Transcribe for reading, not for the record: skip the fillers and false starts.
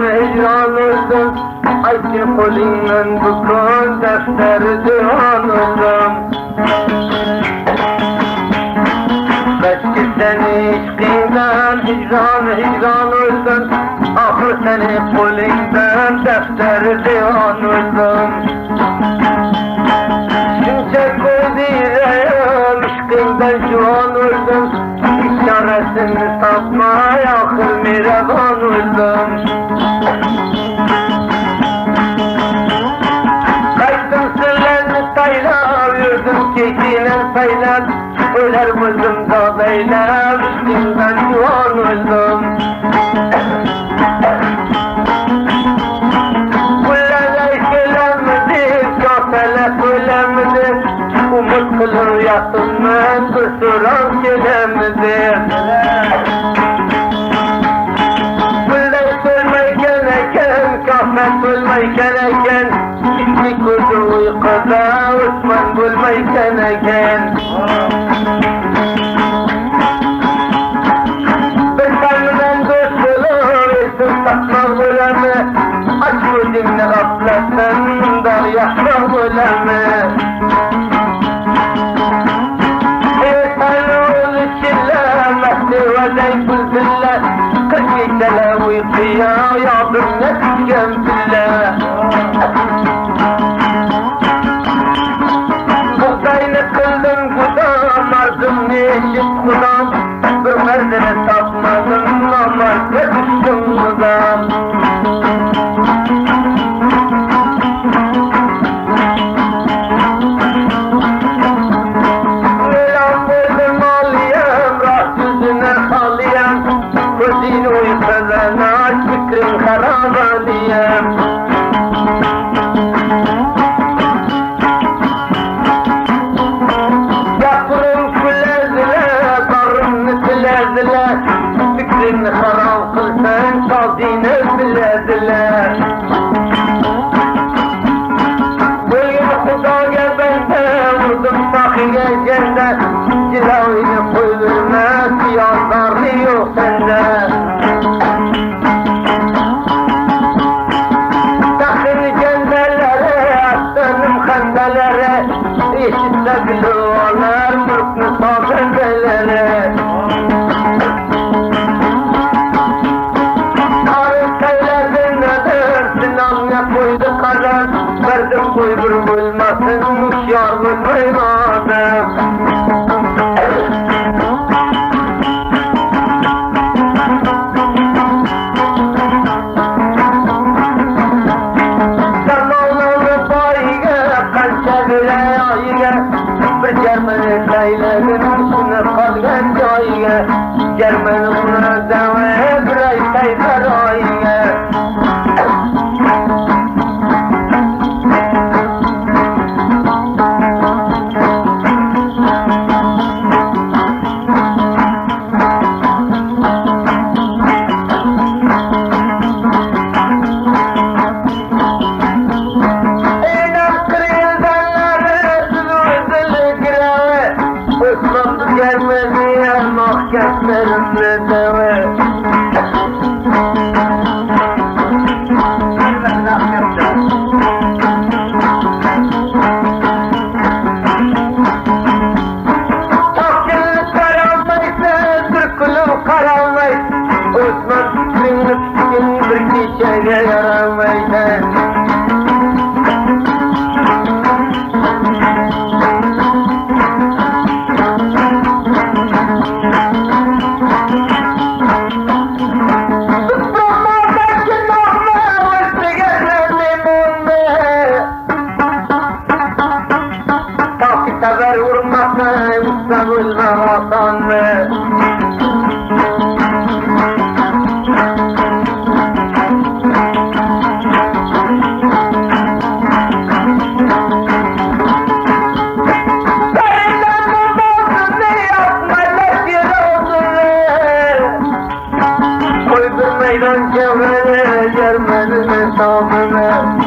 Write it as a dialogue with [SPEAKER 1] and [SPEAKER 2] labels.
[SPEAKER 1] hicran oldum, ayki qo'lingdan bukun daftari divan oldum. Belki seni ishqingdan hicran oldum, ahir seni qo'lingdan daftari divan oldum. Shuncha ko'zi yurayim, ishqingdan juvon oldum, çaresini tapmay ahir mehriban oldum. Kaçtım sırlarını saylab, yurdum kekinen saylab, öler buldum da beylab, işkimden juan oldum. Kullarlar söylenmedir, kafeler söylenmedir, umut kılır yatılmaz, kusuran gelemizdir. Kullar söylemeyken eken, kahmet bulmayken eken, İçli kuzu uykuda, Osman bulmayken eken. Bir tanrıdan dost olur, esim takma bulemi, aç bu dinle gafletten, dar yakma bulemi. Wadai billah, kaki talawi qiya ya binnet billah. Buğdayını kıldım kudam, arzum neşit kudam, bir merdine tapmadım, namazda düştüm kudam. Gözün uykudan aç, fikrin harap aliyem. Yaprım külezile, barımını silezile, fikrin harap kılsan, sazine bilezile. Bugün Xudoga bende, vurdum sahiye cende, cilavini koyulmaz, yoldarlı yok sende. Takın cendelere, aslanım kandelere, eşitle gülüyorlar, mutlu sabendelere. Tarık eyledin nedir, sinanla koydu kadar, verdim koy bir bulmasın, müşyar bulmaymadım. Germen ona dave bray sayfaroyga. Eynam kırıldanları sürüldü gireve, Osman gelmedi yanmak kesmerimle deve. Takillik karanmaysa, türkülüm karanmaysa, Osman fikrini fikrin bir kişiye yaramaysa. Sever vurmakla, usta vatan mı? Aydan çevrele Germenin hesabını